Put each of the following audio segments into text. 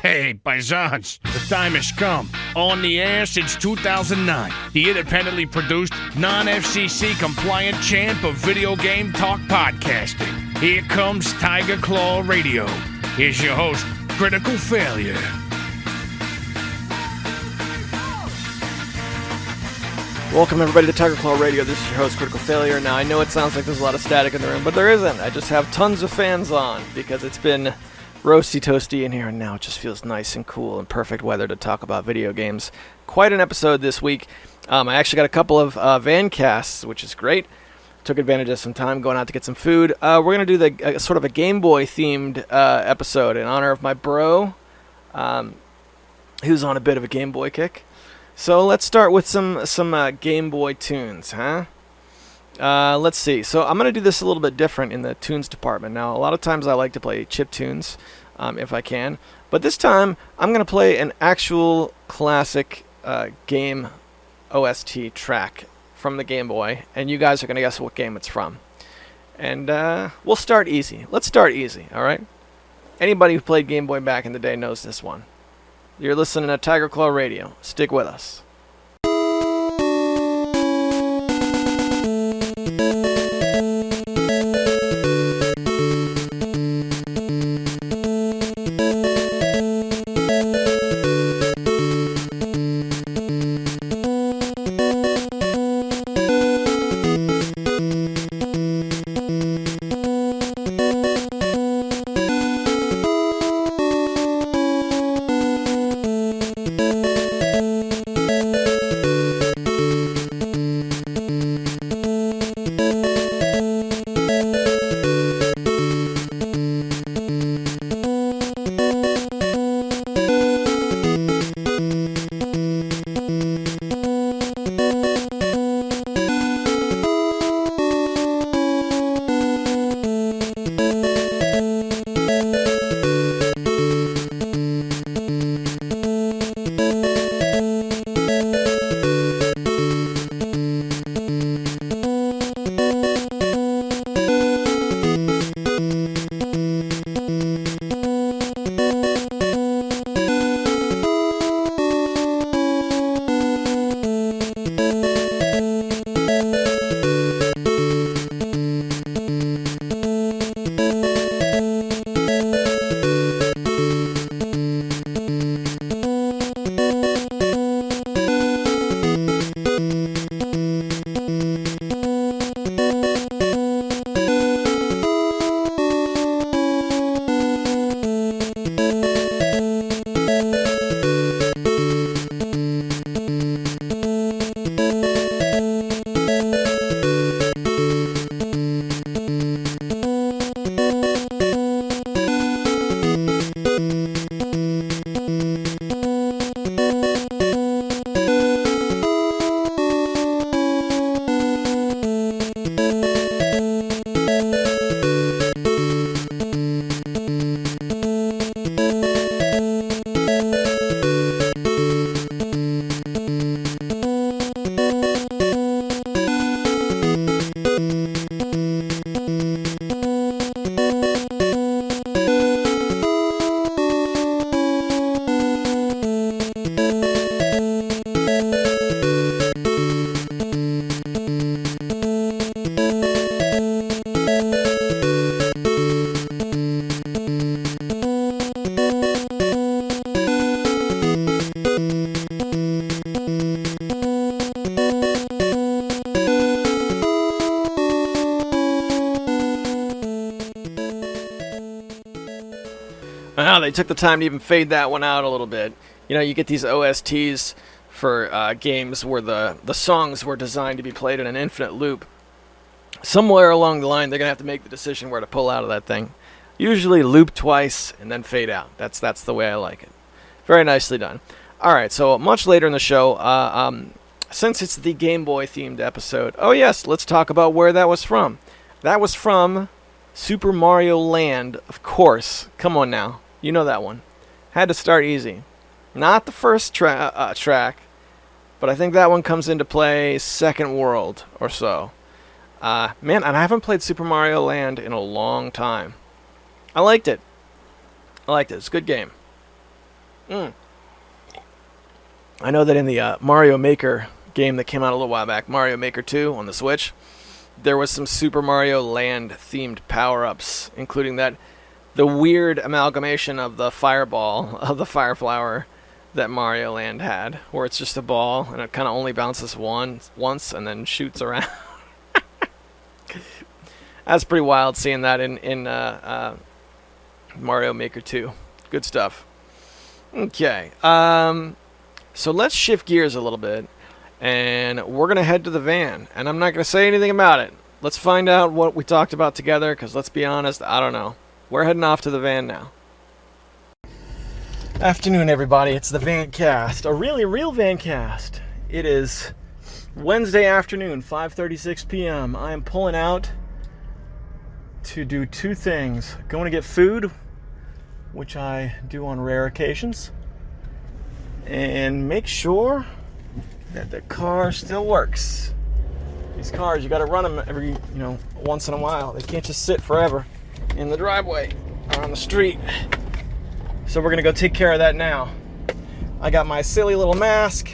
Hey, paisans, the time has come. On the air since 2009, the independently produced, non-FCC compliant champ of video game talk podcasting. Here comes Tiger Claw Radio. Here's your host, Critical Failure. Welcome everybody to Tiger Claw Radio. This is your host, Critical Failure. Now I know it sounds like there's a lot of static in the room, but there isn't. I just have tons of fans on because it's been roasty toasty in here, and now it just feels nice and cool and perfect weather to talk about video games. Quite an episode this week. I actually got a couple of van casts, which is great. Took advantage of some time going out to get some food. We're going to do the sort of a Game Boy themed episode in honor of my bro, who's on a bit of a Game Boy kick. So let's start with some Game Boy tunes, huh? Let's see. So I'm going to do this a little bit different in the tunes department. Now, a lot of times I like to play chip tunes if I can. But this time, I'm going to play an actual classic game OST track from the Game Boy. And you guys are going to guess what game it's from. And we'll start easy. Let's start easy, all right? Anybody who played Game Boy back in the day knows this one. You're listening to Tiger Claw Radio. Stick with us. They took the time to even fade that one out a little bit. You know, you get these OSTs for games where the songs were designed to be played in an infinite loop. Somewhere along the line, they're going to have to make the decision where to pull out of that thing. Usually loop twice and then fade out. That's the way I like it. Very nicely done. All right, so much later in the show, since it's the Game Boy themed episode, oh yes, let's talk about where that was from. That was from Super Mario Land, of course. Come on now. You know that one. Had to start easy. Not the first track, but I think that one comes into play second world or so. Man, and I haven't played Super Mario Land in a long time. I liked it. It's a good game. I know that in the Mario Maker game that came out a little while back, Mario Maker 2 on the Switch, there was some Super Mario Land themed power-ups, including the weird amalgamation of the fireball, of the fire flower that Mario Land had, where it's just a ball and it kind of only bounces once and then shoots around. That's pretty wild seeing that in Mario Maker 2. Good stuff. Okay. So let's shift gears a little bit, and we're going to head to the van, and I'm not going to say anything about it. Let's find out what we talked about together, because let's be honest, I don't know. We're heading off to the van now. Afternoon, everybody. It's the Vancast, a really real Vancast. It is Wednesday afternoon, 5:36 p.m. I am pulling out to do two things. Going to get food, which I do on rare occasions, and make sure that the car still works. These cars, you got to run them every, once in a while. They can't just sit forever in the driveway or on the street. So we're going to go take care of that now. I got my silly little mask.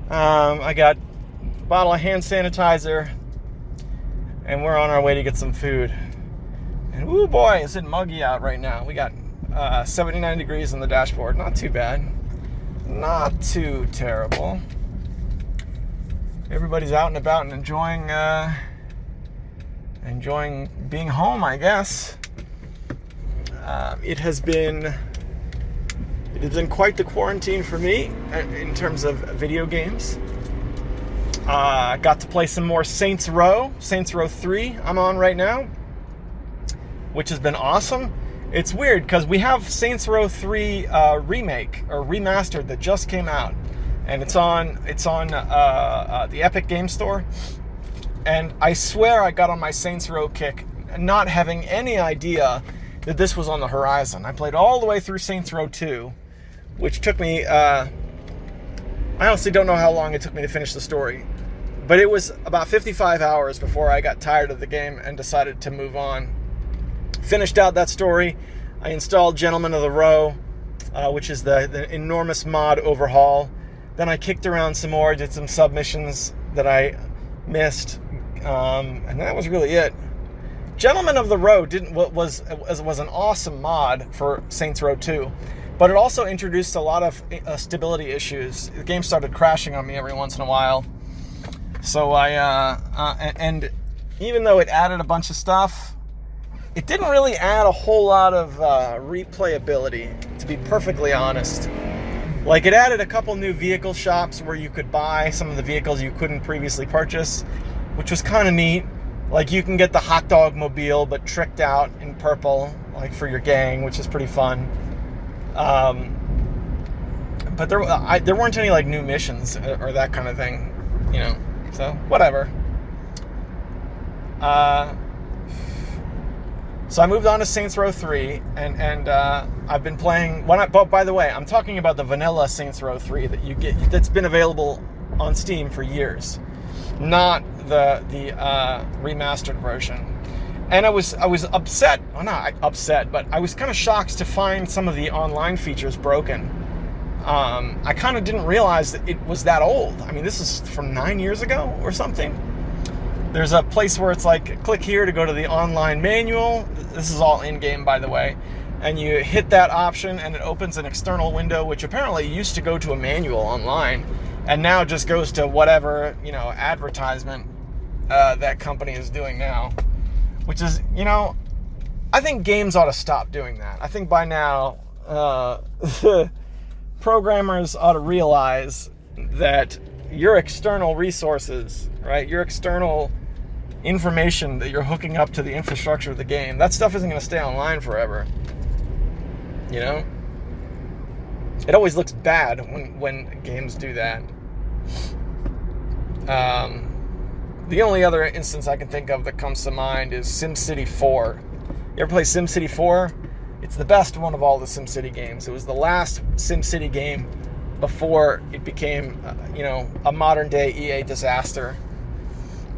I got a bottle of hand sanitizer. And we're on our way to get some food. And ooh boy, is it muggy out right now. We got 79 degrees on the dashboard. Not too bad. Not too terrible. Everybody's out and about and enjoying being home, I guess. It has been quite the quarantine for me in terms of video games. I got to play some more Saints Row 3 I'm on right now, which has been awesome. It's weird because we have Saints Row 3 remake or remastered that just came out, and it's on the Epic Game Store. And I swear I got on my Saints Row kick, not having any idea that this was on the horizon. I played all the way through Saints Row 2, which took me. I honestly don't know how long it took me to finish the story, but it was about 55 hours before I got tired of the game and decided to move on. Finished out that story. I installed Gentlemen of the Row, which is the enormous mod overhaul. Then I kicked around some more, did some submissions that I missed, and that was really it. Gentlemen of the Row was an awesome mod for Saints Row 2, but it also introduced a lot of stability issues. The game started crashing on me every once in a while. So and even though it added a bunch of stuff, it didn't really add a whole lot of replayability, to be perfectly honest. Like, it added a couple new vehicle shops where you could buy some of the vehicles you couldn't previously purchase, which was kind of neat. Like, you can get the hot dog mobile, but tricked out in purple, like for your gang, which is pretty fun. But there weren't any like new missions or that kind of thing, So whatever. So I moved on to Saints Row 3, and I've been playing. By the way, I'm talking about the vanilla Saints Row 3 that you get, that's been available on Steam for years, not the remastered version. And I was upset. Well, not upset, but I was kind of shocked to find some of the online features broken. I kind of didn't realize that it was that old. I mean, this is from 9 years ago or something. There's a place where it's like, click here to go to the online manual. This is all in-game, by the way. And you hit that option and it opens an external window, which apparently used to go to a manual online and now just goes to whatever, advertisement that company is doing now. Which is, I think games ought to stop doing that. I think by now, programmers ought to realize that your external resources, right, your external information that you're hooking up to the infrastructure of the game, that stuff isn't going to stay online forever. It always looks bad when games do that. The only other instance I can think of that comes to mind is SimCity 4. You ever play SimCity 4? It's the best one of all the SimCity games. It was the last SimCity game before it became, a modern-day EA disaster.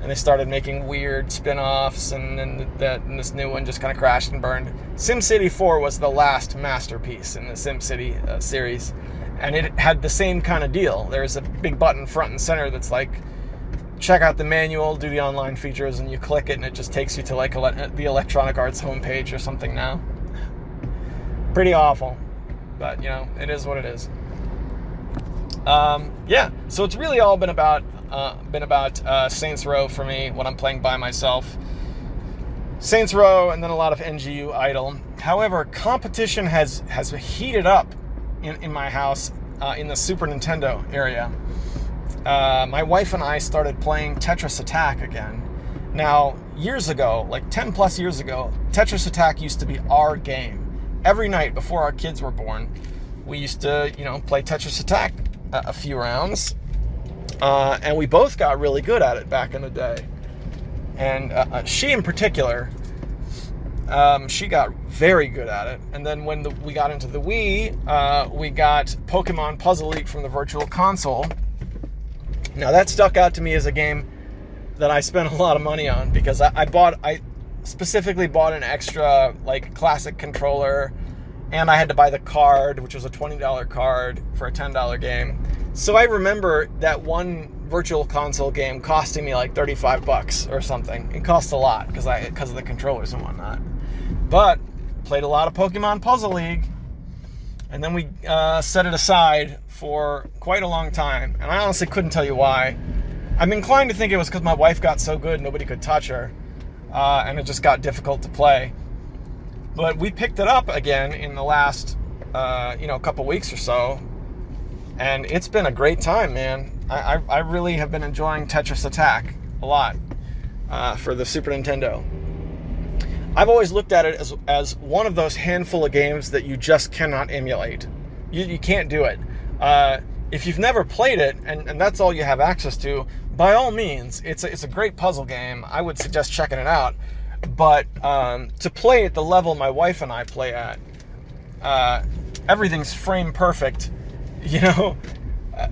and they started making weird spin-offs, and then this new one just kind of crashed and burned. SimCity 4 was the last masterpiece in the SimCity series, and it had the same kind of deal. There's a big button front and center that's like, check out the manual, do the online features, and you click it and it just takes you to like the Electronic Arts homepage or something now. Pretty awful, but you know, it is what it is. Yeah, so it's really all been about Saints Row for me when I'm playing by myself. Saints Row, and then a lot of NGU Idle. However, competition has heated up in my house in the Super Nintendo area. My wife and I started playing Tetris Attack again. Now, years ago, like 10 plus years ago, Tetris Attack used to be our game. Every night before our kids were born, we used to, play Tetris Attack a few rounds. And we both got really good at it back in the day. And she in particular, she got very good at it. And then when we got into the Wii, we got Pokemon Puzzle League from the Virtual Console. Now that stuck out to me as a game that I spent a lot of money on, because I specifically bought an extra like classic controller, and I had to buy the card, which was a $20 card for a $10 game. So I remember that one Virtual Console game costing me like $35 or something. It cost a lot because of the controllers and whatnot. But played a lot of Pokemon Puzzle League, and then we set it aside for quite a long time. And I honestly couldn't tell you why. I'm inclined to think it was because my wife got so good nobody could touch her, and it just got difficult to play. But we picked it up again in the last couple weeks or so, and it's been a great time, man. I really have been enjoying Tetris Attack a lot for the Super Nintendo. I've always looked at it as one of those handful of games that you just cannot emulate. You can't do it. If you've never played it, and that's all you have access to, by all means, it's a great puzzle game. I would suggest checking it out. But to play at the level my wife and I play at, everything's frame perfect,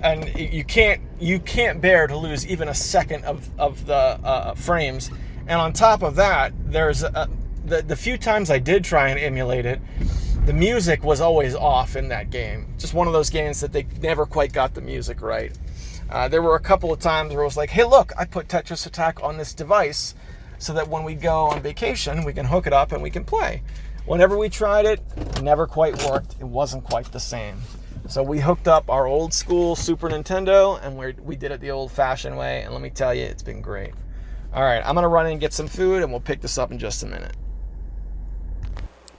and you can't bear to lose even a second of the frames. And on top of that, there's the few times I did try and emulate it, the music was always off in that game. Just one of those games that they never quite got the music right. There were a couple of times where it was like, hey, look, I put Tetris Attack on this device so that when we go on vacation, we can hook it up and we can play. Whenever we tried it, it never quite worked. It wasn't quite the same. So we hooked up our old school Super Nintendo, and we did it the old-fashioned way, and let me tell you, it's been great. All right, I'm going to run in and get some food, and we'll pick this up in just a minute.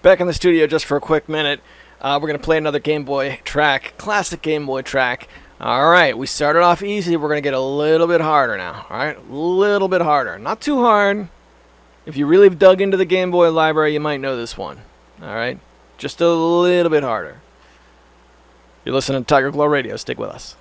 Back in the studio just for a quick minute. We're going to play another Game Boy track, classic Game Boy track. All right, we started off easy. We're going to get a little bit harder now. All right, a little bit harder. Not too hard. If you really dug into the Game Boy library, you might know this one. All right, just a little bit harder. You're listening to Tiger Glow Radio. Stick with us.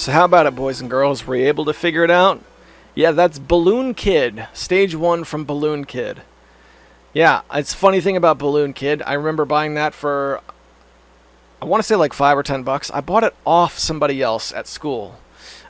So how about it, boys and girls? Were you able to figure it out? Yeah, that's Balloon Kid. Stage 1 from Balloon Kid. Yeah, it's a funny thing about Balloon Kid. I remember buying that for, I want to say like $5 or $10. I bought it off somebody else at school,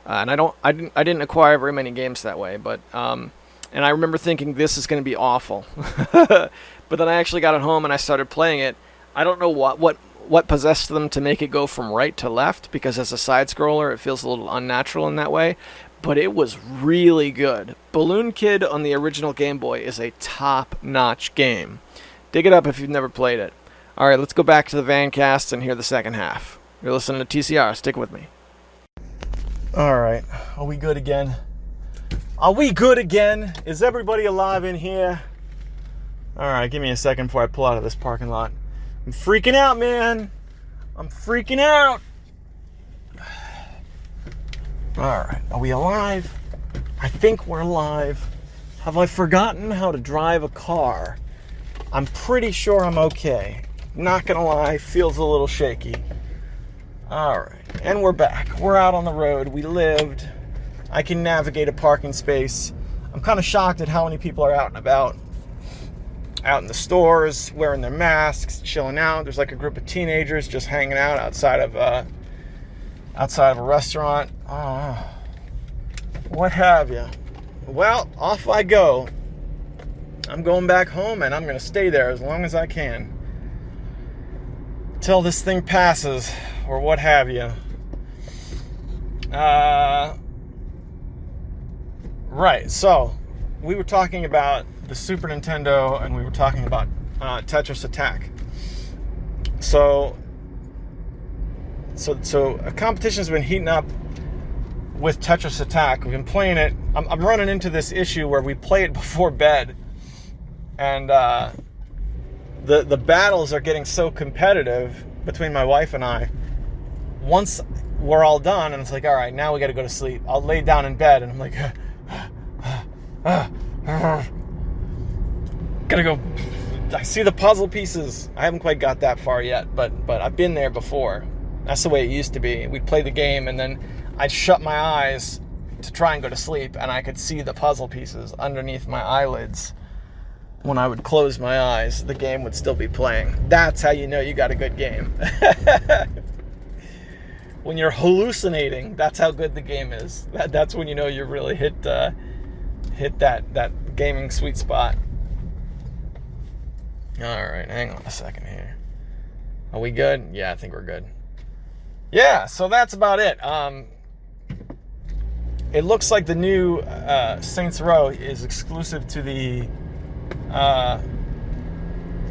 and I didn't acquire very many games that way. But and I remember thinking this is going to be awful. But then I actually got it home and I started playing it. I don't know what possessed them to make it go from right to left, because as a side scroller it feels a little unnatural in that way. But it was really good. Balloon Kid on the original Game Boy is a top-notch game. Dig it up if you've never played it. Alright, let's go back to the Vancast and hear the second half. You're listening to TCR. Stick with me. Alright, are we good again? Are we good again? Is everybody alive in here? Alright, give me a second before I pull out of this parking lot. I'm freaking out, man. I'm freaking out. Alright, are we alive? I think we're alive. Have I forgotten how to drive a car? I'm pretty sure I'm okay. Not gonna lie, feels a little shaky. Alright, and we're back. We're out on the road. We lived. I can navigate a parking space. I'm kind of shocked at how many people are out and about. Out in the stores, wearing their masks, chilling out. There's like a group of teenagers just hanging out outside of a restaurant. What have you. Well, off I go. I'm going back home and I'm going to stay there as long as I can. Till this thing passes, or what have you. Right, so we were talking about the Super Nintendo and we were talking about Tetris Attack. So a competition's been heating up with Tetris Attack. We've been playing it. I'm running into this issue where we play it before bed, and the battles are getting so competitive between my wife and I. Once we're all done, and it's like, all right, now we got to go to sleep. I'll lay down in bed, and I'm like, gotta go. I see the puzzle pieces. I haven't quite got that far yet, but I've been there before. That's the way it used to be. We'd play the game, and then I'd shut my eyes to try and go to sleep, and I could see the puzzle pieces underneath my eyelids. When I would close my eyes, the game would still be playing. That's how you know you got a good game. When you're hallucinating, that's how good the game is. That's when you know you really hit that gaming sweet spot. Alright, hang on a second here. Are we good? Yeah, I think we're good. Yeah, so that's about it. It looks like the new Saints Row is exclusive to the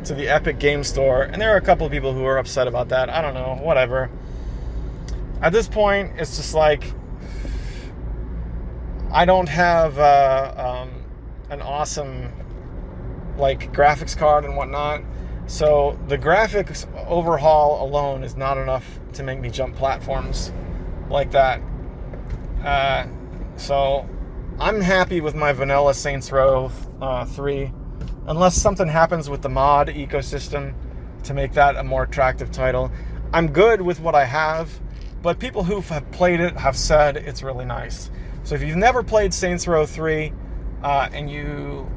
Epic Game Store, and there are a couple of people who are upset about that. I don't know, whatever. At this point, it's just like, I don't have an awesome like graphics card and whatnot, so the graphics overhaul alone is not enough to make me jump platforms like that. So I'm happy with my vanilla Saints Row 3, unless something happens with the mod ecosystem to make that a more attractive title. I'm good with what I have, but people who have played it have said it's really nice. So if you've never played Saints Row 3 and you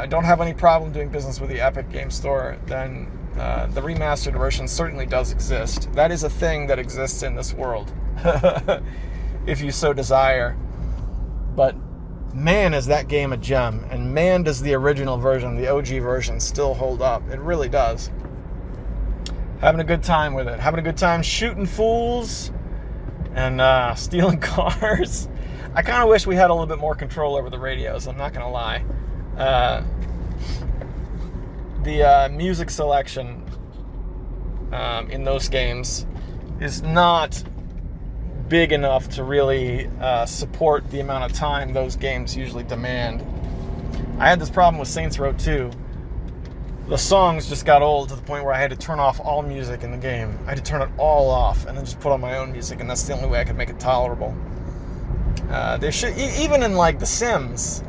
don't have any problem doing business with the Epic Game Store, then the remastered version certainly does exist. That is a thing that exists in this world, if you so desire. But man, is that game a gem, and man, does the original version, the OG version, still hold up. It really does. Having a good time with it. Having a good time shooting fools and stealing cars. I kind of wish we had a little bit more control over the radios, I'm not going to lie. The music selection in those games is not big enough to really support the amount of time those games usually demand. I had this problem with Saints Row 2. The songs just got old to the point where I had to turn off all music in the game. I had to turn it all off and then just put on my own music, and that's the only way I could make it tolerable. There should, even in like The Sims,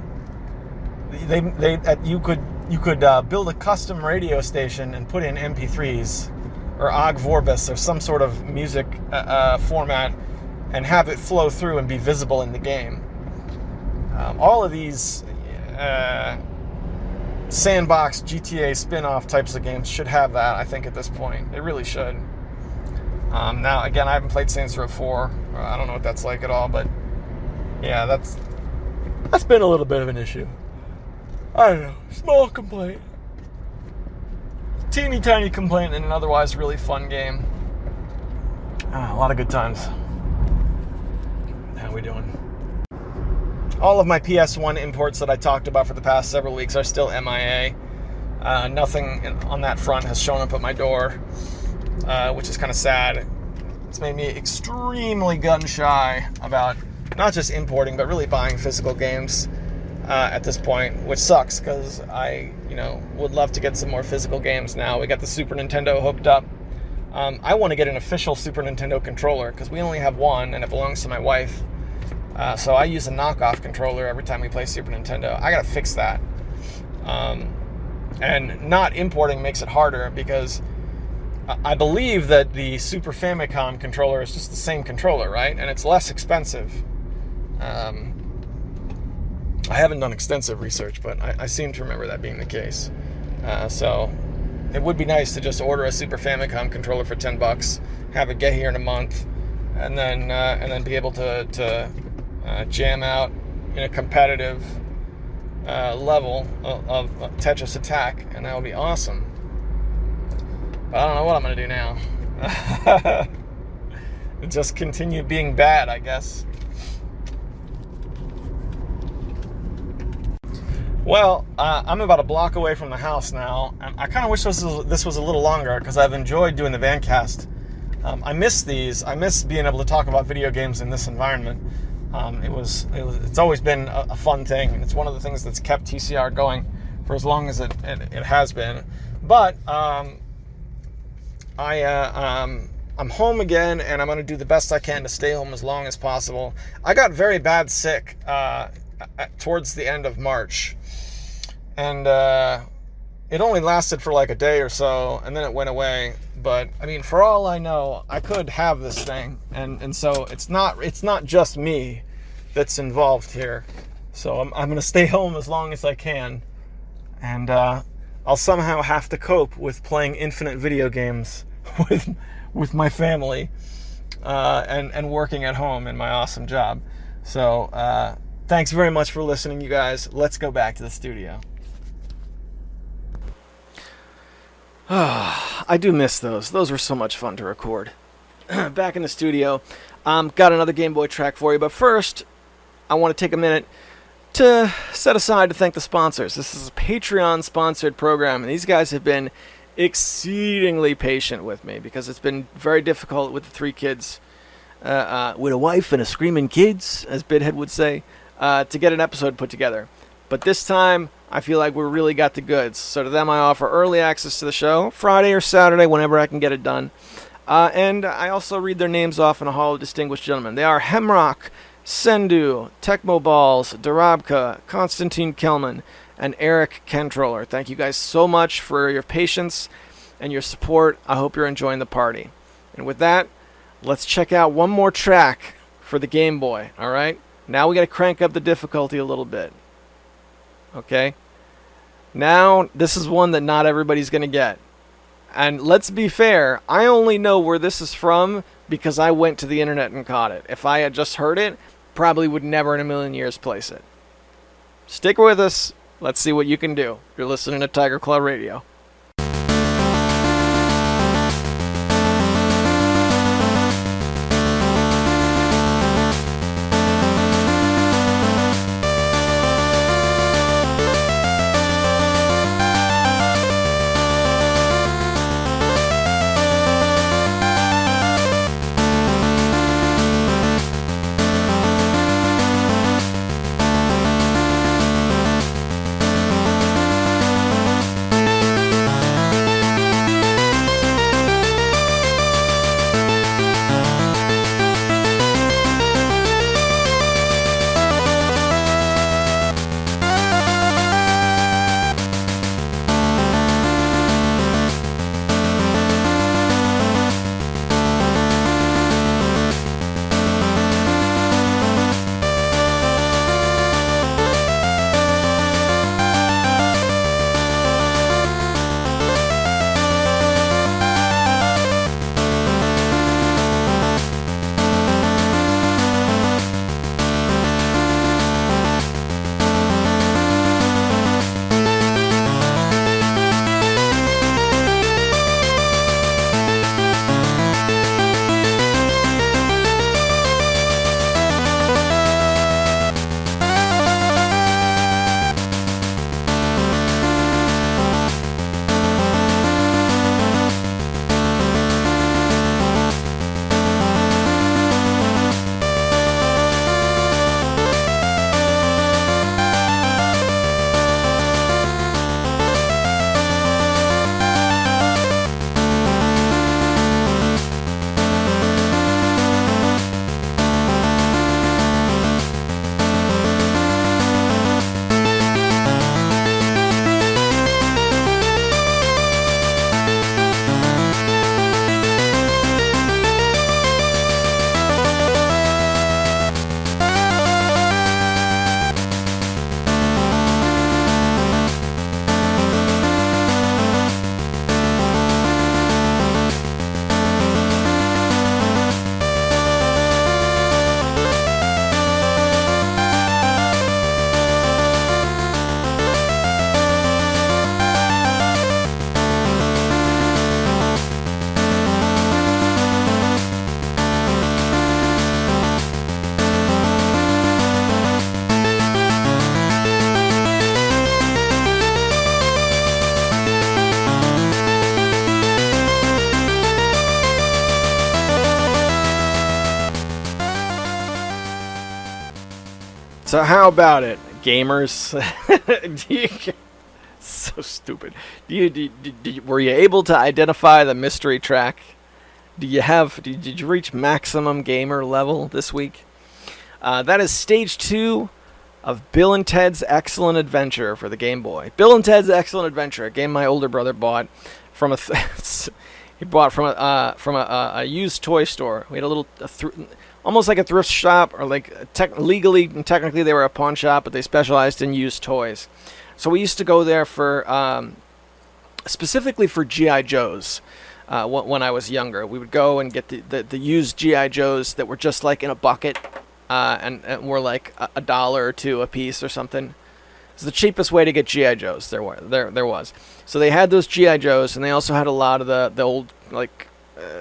you could build a custom radio station and put in MP3s or Ogg Vorbis or some sort of music format and have it flow through and be visible in the game. All of these sandbox GTA spin-off types of games should have that, I think, at this point. It really should. Now, again, I haven't played Saints Row 4. I don't know what that's like at all, but yeah, that's been a little bit of an issue. I don't know. Small complaint. Teeny tiny complaint in an otherwise really fun game. A lot of good times. How we doing? All of my PS1 imports that I talked about for the past several weeks are still MIA. Nothing on that front has shown up at my door, which is kind of sad. It's made me extremely gun-shy about not just importing, but really buying physical games at this point, which sucks because I, would love to get some more physical games now. We got the Super Nintendo hooked up. I want to get an official Super Nintendo controller because we only have one and it belongs to my wife. So I use a knockoff controller every time we play Super Nintendo. I gotta fix that. And not importing makes it harder because I believe that the Super Famicom controller is just the same controller, right? And it's less expensive. I haven't done extensive research, but I seem to remember that being the case. So it would be nice to just order a Super Famicom controller for $10, have it get here in a month, and then be able to jam out in a competitive level of Tetris Attack, and that would be awesome. But I don't know what I'm going to do now. Just continue being bad, I guess. Well, I'm about a block away from the house now. I kind of wish this was a little longer because I've enjoyed doing the Vancast. I miss these. I miss being able to talk about video games in this environment. It's always been a fun thing, and it's one of the things that's kept TCR going for as long as it has been. But I'm home again, and I'm going to do the best I can to stay home as long as possible. I got very bad sick towards the end of March, and it only lasted for like a day or so, and then it went away. But I mean, for all I know, I could have this thing, and so it's not just me that's involved here. So I'm going to stay home as long as I can, and I'll somehow have to cope with playing infinite video games with my family and working at home in my awesome job. So thanks very much for listening, you guys. Let's go back to the studio. I do miss those. Those were so much fun to record. Back in the studio. Got another Game Boy track for you, but first, I want to take a minute to set aside to thank the sponsors. This is a Patreon-sponsored program, and these guys have been exceedingly patient with me because it's been very difficult with the three kids, with a wife and a screaming kids, as Bidhead would say, to get an episode put together. But this time, I feel like we really got the goods. So to them, I offer early access to the show, Friday or Saturday, whenever I can get it done. And I also read their names off in a hall of distinguished gentlemen. They are Hemrock, Sendu, Tecmo Balls, Darabka, Konstantin Kelman, and Eric Kentroller. Thank you guys so much for your patience and your support. I hope you're enjoying the party. And with that, let's check out one more track for the Game Boy, all right? Now we got to crank up the difficulty a little bit. Okay? Now, this is one that not everybody's going to get. And let's be fair, I only know where this is from because I went to the internet and caught it. If I had just heard it, probably would never in a million years place it. Stick with us. Let's see what you can do. You're listening to Tiger Claw Radio. So how about it, gamers? So stupid. Were you able to identify the mystery track? Did you reach maximum gamer level this week? That is stage 2 of Bill and Ted's Excellent Adventure for the Game Boy. Bill and Ted's Excellent Adventure, a game my older brother bought from a used toy store. We had a little almost like a thrift shop, or like legally and technically they were a pawn shop, but they specialized in used toys. So we used to go there for specifically for G.I. Joes. When I was younger, we would go and get the used G.I. Joes that were just like in a bucket, and were like $1 or $2 a piece or something. It's the cheapest way to get G.I. Joes there was. So they had those G.I. Joes, and they also had a lot of the old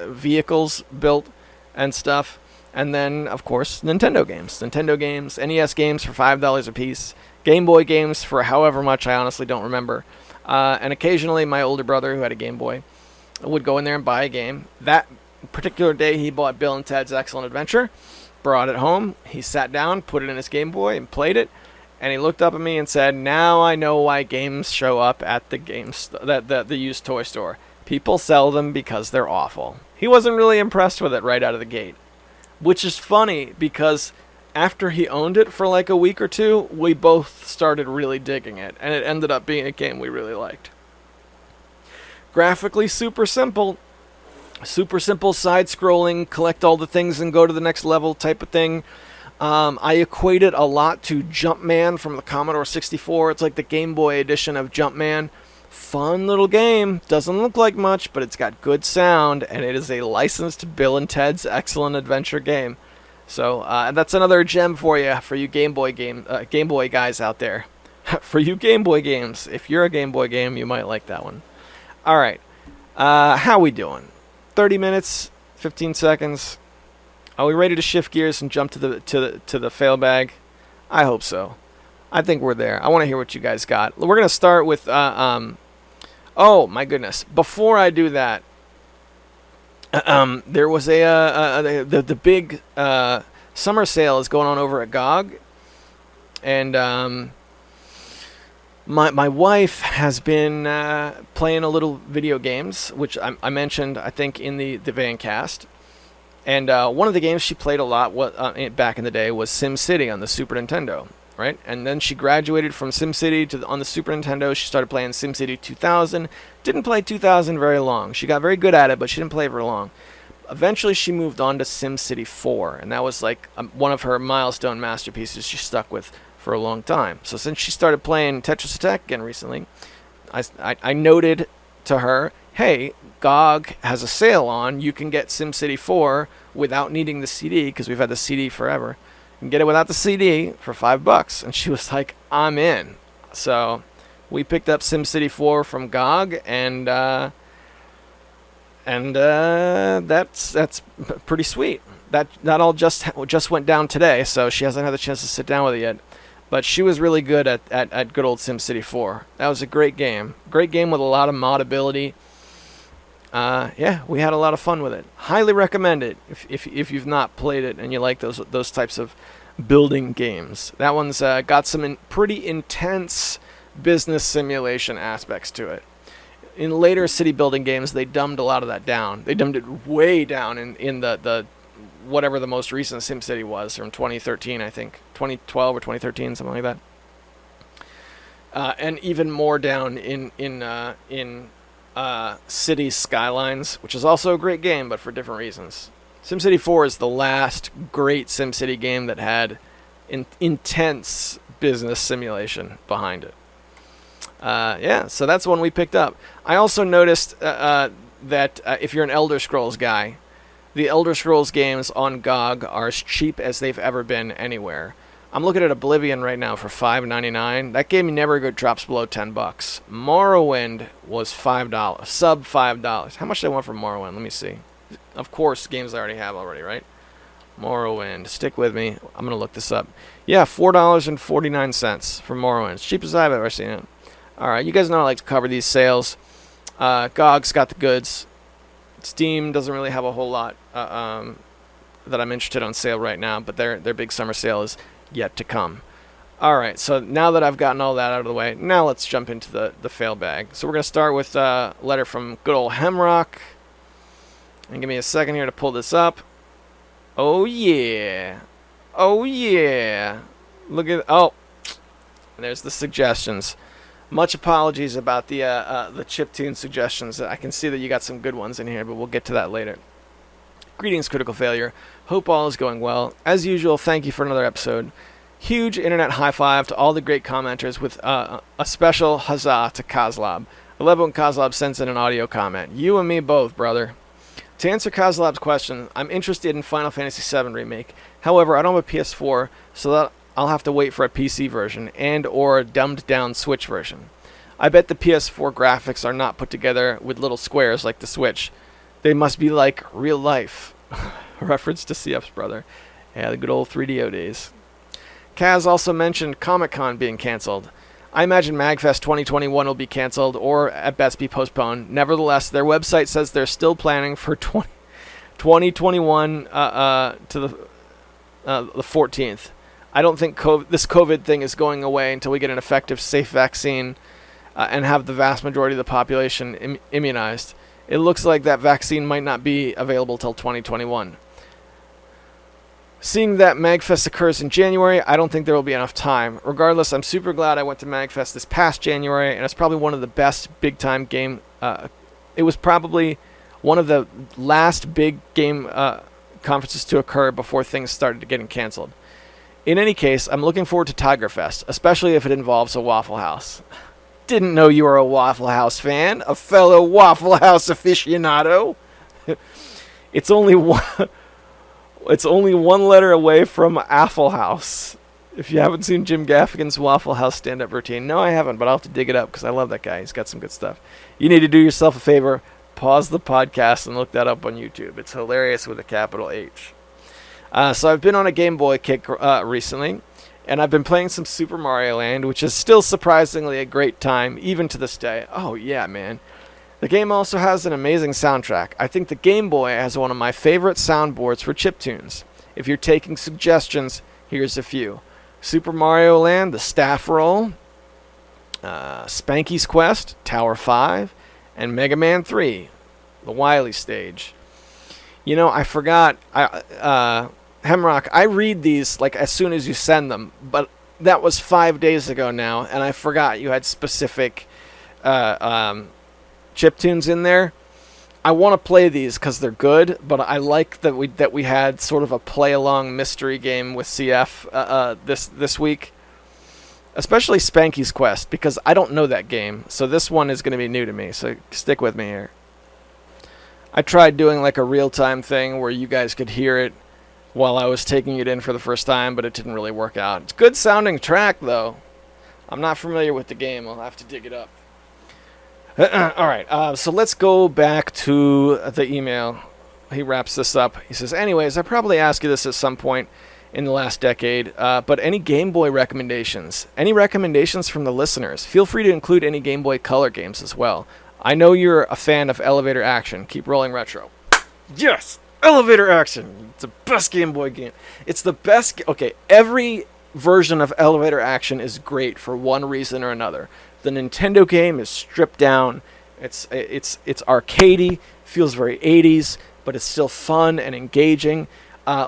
vehicles built and stuff. And then, of course, Nintendo games, NES games for $5 a piece, Game Boy games for however much, I honestly don't remember. And occasionally my older brother, who had a Game Boy, would go in there and buy a game. That particular day, he bought Bill and Ted's Excellent Adventure, brought it home, he sat down, put it in his Game Boy, and played it. And he looked up at me and said, "Now I know why games show up at the used toy store. People sell them because they're awful." He wasn't really impressed with it right out of the gate, which is funny because after he owned it for like a week or two, we both started really digging it, and it ended up being a game we really liked. Graphically super simple side-scrolling, collect all the things and go to the next level type of thing. I equate it a lot to Jumpman from the Commodore 64. It's like the Game Boy edition of Jumpman. Fun little game. Doesn't look like much, but it's got good sound, and it is a licensed Bill and Ted's Excellent Adventure game. So that's another gem for you Game Boy guys out there. For you Game Boy games, if you're a Game Boy game, you might like that one. All right, how we doing? 30 minutes, 15 seconds. Are we ready to shift gears and jump to the fail bag? I hope so. I think we're there. I want to hear what you guys got. We're gonna start with oh my goodness! Before I do that, there was the big summer sale is going on over at GOG, and my wife has been playing a little video games, which I mentioned I think in the Vancast. And one of the games she played a lot back in the day was SimCity on the Super Nintendo, right? And then she graduated from SimCity on the Super Nintendo. She started playing SimCity 2000. Didn't play 2000 very long. She got very good at it, but she didn't play very long. Eventually, she moved on to SimCity 4, and that was like one of her milestone masterpieces she stuck with for a long time. So since she started playing Tetris Attack again recently, I noted to her, hey, GOG has a sale on. You can get SimCity 4 without needing the CD, because we've had the CD forever. You can get it without the CD for $5. And she was like, I'm in. So we picked up SimCity 4 from GOG, and that's pretty sweet. That all just went down today, so she hasn't had the chance to sit down with it yet. But she was really good at good old SimCity 4. That was a great game. Great game with a lot of modability. Yeah, we had a lot of fun with it. Highly recommend it if you've not played it and you like those types of building games. That one's got some pretty intense business simulation aspects to it. In later city building games, they dumbed a lot of that down. They dumbed it way down in the whatever the most recent SimCity was from 2013, I think. 2012 or 2013, something like that. And even more down in City Skylines, which is also a great game, but for different reasons. SimCity 4 is the last great SimCity game that had intense business simulation behind it. Yeah, so that's one we picked up. I also noticed that if you're an Elder Scrolls guy, the Elder Scrolls games on GOG are as cheap as they've ever been anywhere. I'm looking at Oblivion right now for $5.99. That game never drops below $10. Morrowind was $5, sub $5. How much did I want for Morrowind? Let me see. Of course, games I already have right? Morrowind. Stick with me. I'm going to look this up. Yeah, $4.49 for Morrowind. It's cheap as I've ever seen it. All right, you guys know I like to cover these sales. GOG's got the goods. Steam doesn't really have a whole lot that I'm interested on sale right now, but their big summer sale is yet to come. All right, so now that I've gotten all that out of the way, now let's jump into the fail bag. So we're going to start with a letter from good old Hemrock. And give me a second here to pull this up. Oh, yeah. Oh, yeah. Look at... Oh, there's the suggestions. Much apologies about the chiptune suggestions. I can see that you got some good ones in here, but we'll get to that later. Greetings, Critical Failure. Hope all is going well. As usual, thank you for another episode. Huge internet high five to all the great commenters with a special huzzah to Kozlob. I love when Kozlob sends in an audio comment. You and me both, brother. To answer Kozlob's question, I'm interested in Final Fantasy VII Remake. However, I don't have a PS4, so that I'll have to wait for a PC version and or a dumbed down Switch version. I bet the PS4 graphics are not put together with little squares like the Switch. They must be like real life. Reference to CF's brother. Yeah, the good old 3DO days. Kaz also mentioned Comic-Con being cancelled. I imagine MagFest 2021 will be cancelled or at best be postponed. Nevertheless, their website says they're still planning for 2021 to the 14th. I don't think this COVID thing is going away until we get an effective, safe vaccine and have the vast majority of the population immunized. It looks like that vaccine might not be available till 2021. Seeing that MagFest occurs in January, I don't think there will be enough time. Regardless, I'm super glad I went to MagFest this past January, and it's probably one of the best big-time game... it was probably one of the last big game conferences to occur before things started getting canceled. In any case, I'm looking forward to Tigerfest, especially if it involves a Waffle House. Didn't know you were a Waffle House fan, a fellow Waffle House aficionado. It's only one letter away from Affle House. If you haven't seen Jim Gaffigan's Waffle House stand-up routine, no, I haven't, but I'll have to dig it up because I love that guy. He's got some good stuff. You need to do yourself a favor, pause the podcast and look that up on YouTube. It's hilarious with a capital H. So I've been on a Game Boy kick recently, and I've been playing some Super Mario Land, which is still surprisingly a great time, even to this day. Oh, yeah, man. The game also has an amazing soundtrack. I think the Game Boy has one of my favorite soundboards for chiptunes. If you're taking suggestions, here's a few. Super Mario Land, the Staff Roll, Spanky's Quest, Tower 5, and Mega Man 3, the Wily stage. You know, I forgot, Hemrock, I read these like as soon as you send them, but that was 5 days ago now, and I forgot you had specific chiptunes in there. I want to play these because they're good, but I like that we had sort of a play-along mystery game with CF this week. Especially Spanky's Quest, because I don't know that game, so this one is going to be new to me, so stick with me here. I tried doing like a real-time thing where you guys could hear it while I was taking it in for the first time, but it didn't really work out. It's a good-sounding track, though. I'm not familiar with the game. I'll have to dig it up. All right, so let's go back to the email. He wraps this up. He says, anyways, I probably asked you this at some point in the last decade, but any Game Boy recommendations? Any recommendations from the listeners? Feel free to include any Game Boy Color games as well. I know you're a fan of Elevator Action. Keep rolling retro. Yes! Elevator Action! It's the best Game Boy game. It's the best... Okay, every version of Elevator Action is great for one reason or another. The Nintendo game is stripped down. It's arcadey, feels very 80s, but it's still fun and engaging.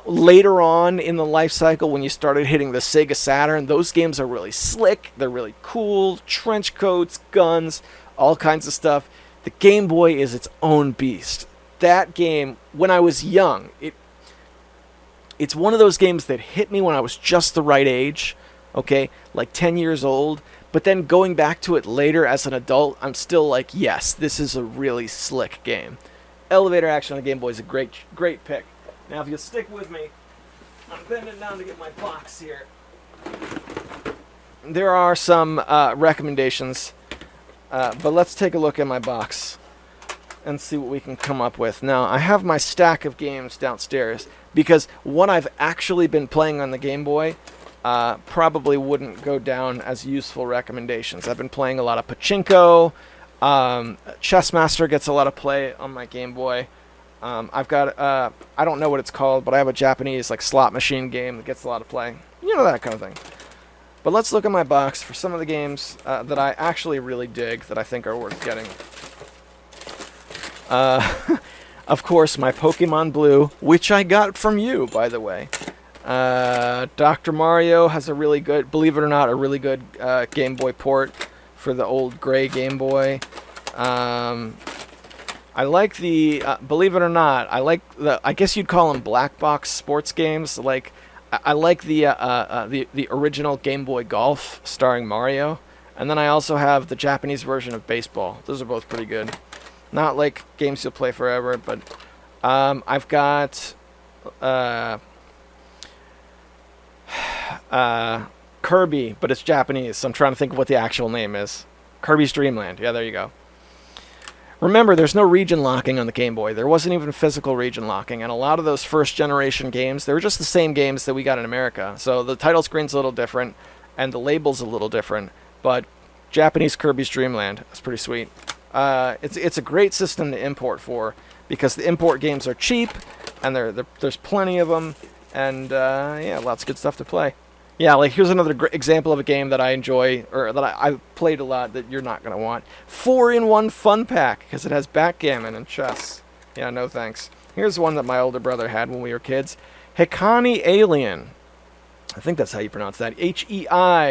Later on in the life cycle, when you started hitting the Sega Saturn, those games are really slick. They're really cool. Trench coats, guns, all kinds of stuff. The Game Boy is its own beast. That game, when I was young, it's one of those games that hit me when I was just the right age, okay, like 10 years old. But then going back to it later as an adult, I'm still like, yes, this is a really slick game. Elevator Action on the Game Boy is a great pick. Now, if you'll stick with me, I'm bending down to get my box here. There are some recommendations, but let's take a look at my box and see what we can come up with. Now, I have my stack of games downstairs because what I've actually been playing on the Game Boy probably wouldn't go down as useful recommendations. I've been playing a lot of Pachinko. Chessmaster gets a lot of play on my Game Boy. I've got, I don't know what it's called, but I have a Japanese like slot machine game that gets a lot of play. You know, that kind of thing. But let's look at my box for some of the games that I actually really dig that I think are worth getting. Of course, my Pokemon Blue, which I got from you, by the way. Dr. Mario has a really good, believe it or not, a really good Game Boy port for the old gray Game Boy. I like the, believe it or not, I like the, I guess you'd call them black box sports games. Like, I like the original Game Boy Golf starring Mario. And then I also have the Japanese version of baseball. Those are both pretty good. Not like games you'll play forever, but I've got Kirby, but it's Japanese, so I'm trying to think of what the actual name is. Kirby's Dream Land. Yeah, there you go. Remember, there's no region locking on the Game Boy. There wasn't even physical region locking, and a lot of those first-generation games, they were just the same games that we got in America. So the title screen's a little different, and the label's a little different, but Japanese Kirby's Dream Land is pretty sweet. It's a great system to import for, because the import games are cheap, and there's plenty of them, and yeah, lots of good stuff to play. Yeah, like here's another great example of a game that I enjoy, or that I played a lot that you're not going to want. 4-in-1 Fun Pack, because it has backgammon and chess. Yeah, no thanks. Here's one that my older brother had when we were kids. Hikani Alien. I think that's how you pronounce that. Heianky.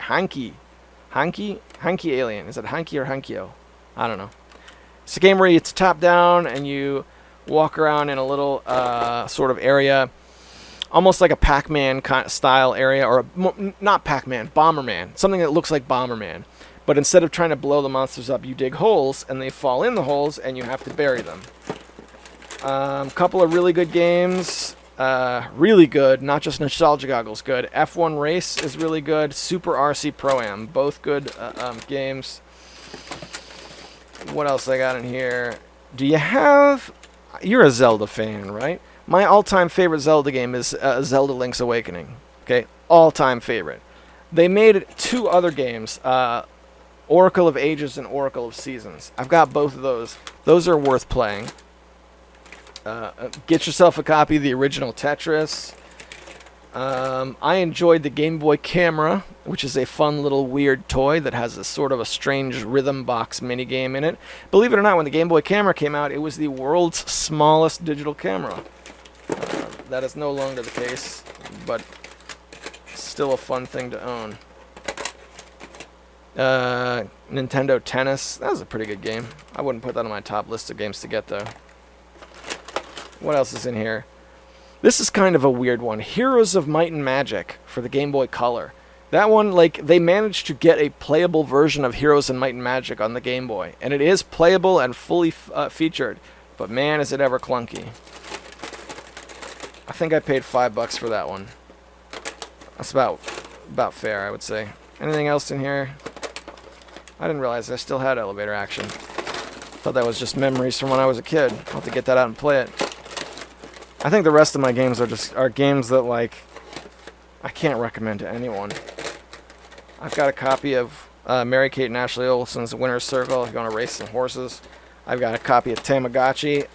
Hanky. Hanky? Hanky Alien. Is it Hanky or Hankyo? I don't know. It's a game where it's top down and you walk around in a little sort of area, almost like a Pac-Man style area, or not Pac-Man, Bomberman, something that looks like Bomberman. But instead of trying to blow the monsters up, you dig holes, and they fall in the holes, and you have to bury them. Couple of really good games, really good, not just nostalgia goggles good. F1 Race is really good. Super RC Pro-Am, both good games. What else I got in here? Do you have... You're a Zelda fan, right? My all-time favorite Zelda game is Zelda Link's Awakening. Okay, all-time favorite. They made 2 other games, Oracle of Ages and Oracle of Seasons. I've got both of those. Those are worth playing. Get yourself a copy of the original Tetris. I enjoyed the Game Boy Camera, which is a fun little weird toy that has a sort of a strange rhythm box minigame in it. Believe it or not, when the Game Boy Camera came out, it was the world's smallest digital camera. That is no longer the case, but still a fun thing to own. Nintendo Tennis. That was a pretty good game. I wouldn't put that on my top list of games to get, though. What else is in here? This is kind of a weird one. Heroes of Might and Magic for the Game Boy Color. That one, like, they managed to get a playable version of Heroes of Might and Magic on the Game Boy. And it is playable and fully featured. But man, is it ever clunky. I think I paid $5 for that one. That's about fair, I would say. Anything else in here? I didn't realize I still had elevator action. Thought that was just memories from when I was a kid. I'll have to get that out and play it. I think the rest of my games are games that, like, I can't recommend to anyone. I've got a copy of Mary-Kate and Ashley Olsen's Winner's Circle if you want to race some horses. I've got a copy of Tamagotchi.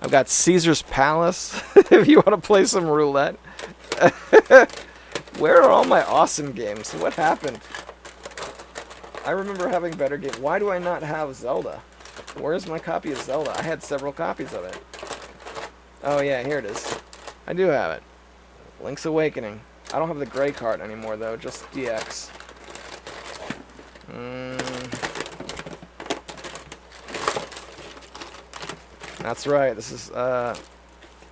I've got Caesar's Palace if you want to play some roulette. Where are all my awesome games? What happened? I remember having better games. Why do I not have Zelda? Where's my copy of Zelda? I had several copies of it. Oh yeah, here it is. I do have it. Link's Awakening. I don't have the gray card anymore though, just DX. That's right, this is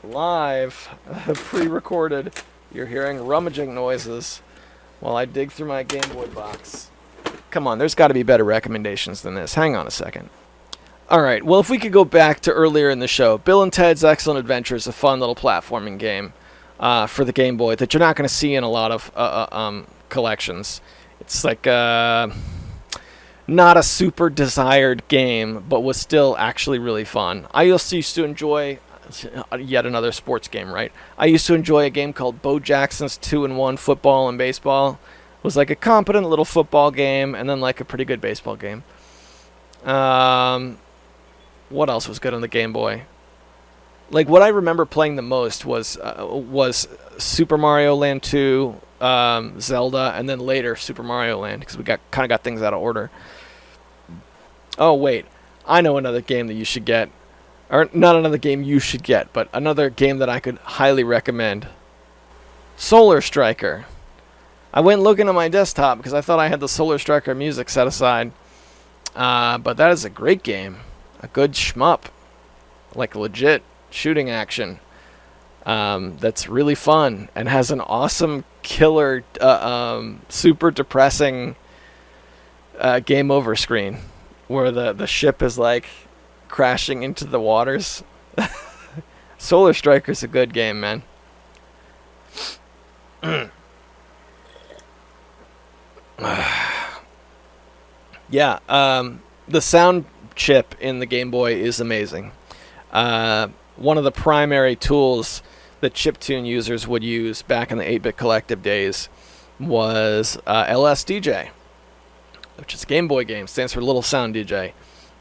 live, pre-recorded. You're hearing rummaging noises while I dig through my Game Boy box. Come on, there's got to be better recommendations than this. Hang on a second. Alright, well, if we could go back to earlier in the show, Bill and Ted's Excellent Adventure is a fun little platforming game for the Game Boy that you're not going to see in a lot of collections. It's like not a super desired game, but was still actually really fun. I also used to enjoy yet another sports game, right? I used to enjoy a game called Bo Jackson's 2-in-1 Football and Baseball. It was like a competent little football game and then like a pretty good baseball game. What else was good on the Game Boy? Like, what I remember playing the most was Super Mario Land 2, Zelda, and then later Super Mario Land, because we kind of got things out of order. Oh wait, I know another game that you should get, or not another game you should get, but another game that I could highly recommend. Solar Striker. I went looking at my desktop because I thought I had the Solar Striker music set aside, but that is a great game, a good shmup, like legit shooting action. That's really fun and has an awesome killer, super depressing game over screen where the ship is like crashing into the waters. Solar Striker's a good game, man. Yeah, the sound chip in the Game Boy is amazing. One of the primary tools that chiptune users would use back in the 8-bit collective days was LSDJ, which is a Game Boy game, stands for Little Sound DJ.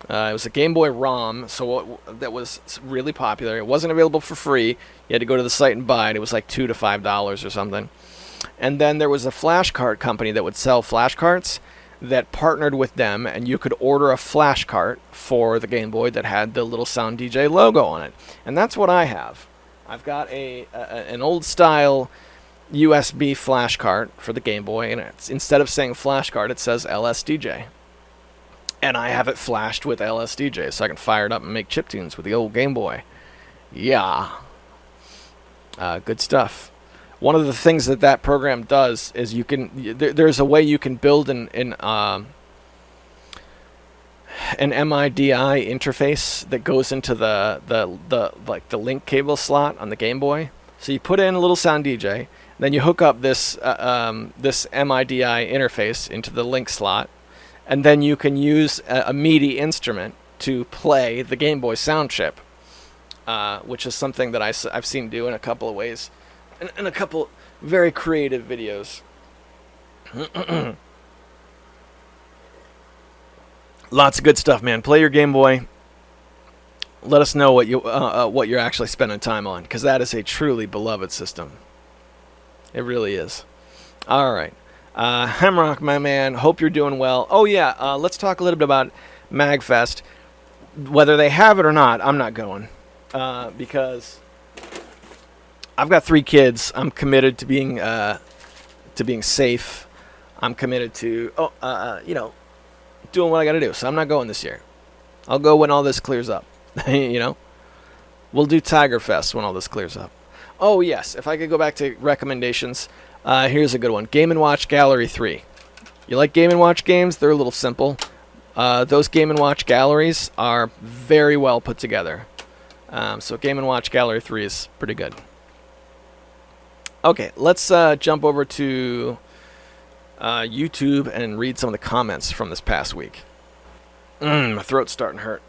It was a Game Boy ROM, so that was really popular. It wasn't available for free. You had to go to the site and buy it. It was like $2 to $5 or something. And then there was a flash cart company that would sell flash carts that partnered with them, and you could order a flash cart for the Game Boy that had the Little Sound DJ logo on it. And that's what I have. I've got an old style USB flash cart for the Game Boy, and instead of saying flash cart, it says LSDJ. And I have it flashed with LSDJ, so I can fire it up and make chiptunes with the old Game Boy. Yeah. Good stuff. One of the things that program does is you can there's a way you can build an MIDI interface that goes into the link cable slot on the Game Boy. So you put in a Little Sound DJ, then you hook up this this MIDI interface into the link slot, and then you can use a MIDI instrument to play the Game Boy sound chip, which is something that I've seen do in a couple of ways. In a couple very creative videos. Lots of good stuff, man. Play your Game Boy. Let us know what you're actually spending time on, because that is a truly beloved system. It really is. All right. Hemrock, my man, hope you're doing well. Oh, yeah, let's talk a little bit about MagFest. Whether they have it or not, I'm not going, because I've got 3 kids. I'm committed to being safe. I'm committed to doing what I got to do. So I'm not going this year. I'll go when all this clears up. We'll do Tiger Fest when all this clears up. Oh yes, if I could go back to recommendations, here's a good one: Game & Watch Gallery 3. You like Game & Watch games? They're a little simple. Those Game & Watch galleries are very well put together. So Game & Watch Gallery 3 is pretty good. Okay, let's jump over to YouTube and read some of the comments from this past week. My throat's starting to hurt.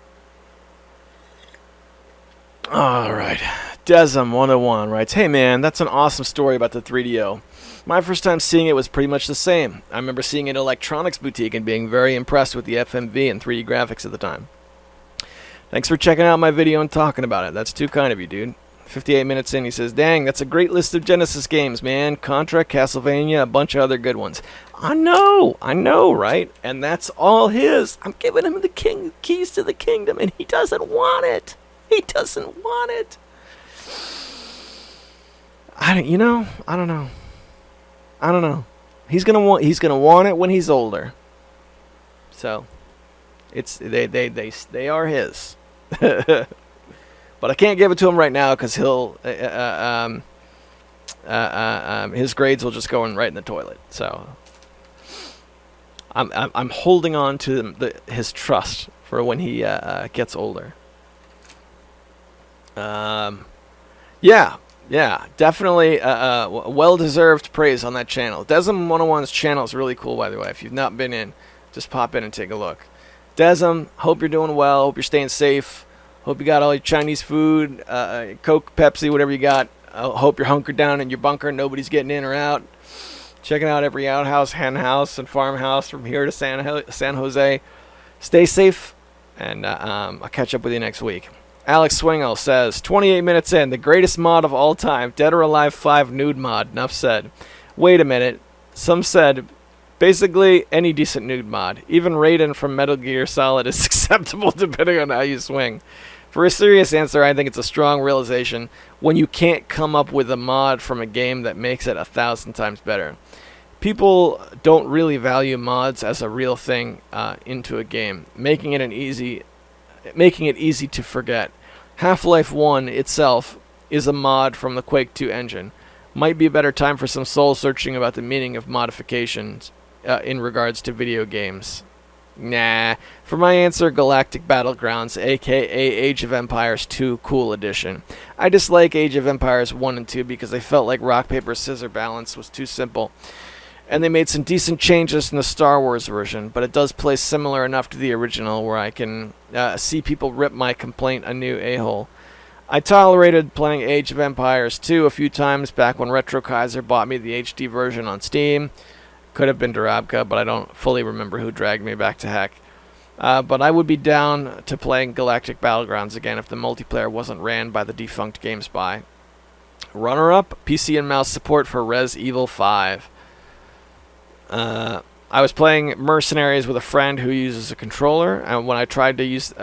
All right. Desm101 writes, "Hey man, that's an awesome story about the 3DO. My first time seeing it was pretty much the same. I remember seeing it at Electronics Boutique and being very impressed with the FMV and 3D graphics at the time. Thanks for checking out my video and talking about it. That's too kind of you, dude." 58 minutes in, he says, "Dang, that's a great list of Genesis games, man. Contra, Castlevania, a bunch of other good ones." I know, right? And that's all his. I'm giving him the keys to the kingdom, and he doesn't want it. He doesn't want it. I don't know. He's gonna want it when he's older. So, they are his. But I can't give it to him right now because he'll his grades will just go right in the toilet. So I'm holding on to his trust for when he gets older. Yeah, definitely well-deserved praise on that channel. Desm 101's channel is really cool, by the way. If you've not been in, just pop in and take a look. Desm, hope you're doing well. Hope you're staying safe. Hope you got all your Chinese food, Coke, Pepsi, whatever you got. I hope you're hunkered down in your bunker. Nobody's getting in or out. Checking out every outhouse, hen house, and farmhouse from here to San Jose. Stay safe, and I'll catch up with you next week. Alex Swingle says, 28 minutes in, the greatest mod of all time, Dead or Alive 5 nude mod. Enough said. Wait a minute. Some said, basically any decent nude mod. Even Raiden from Metal Gear Solid is acceptable depending on how you swing. For a serious answer, I think it's a strong realization when you can't come up with a mod from a game that makes it 1,000 times better. People don't really value mods as a real thing into a game, making it easy to forget. Half-Life 1 itself is a mod from the Quake 2 engine. Might be a better time for some soul searching about the meaning of modifications in regards to video games. Nah. For my answer, Galactic Battlegrounds, aka Age of Empires 2 Cool Edition. I dislike Age of Empires 1 and 2 because I felt like rock, paper, scissors balance was too simple. And they made some decent changes in the Star Wars version, but it does play similar enough to the original where I can see people rip my complaint a new a-hole. I tolerated playing Age of Empires 2 a few times back when Retro Kaiser bought me the HD version on Steam. Could have been Darabka, but I don't fully remember who dragged me back to heck. But I would be down to playing Galactic Battlegrounds again if the multiplayer wasn't ran by the defunct GameSpy. Runner-up, PC and mouse support for Res Evil 5. I was playing Mercenaries with a friend who uses a controller, and when I tried to use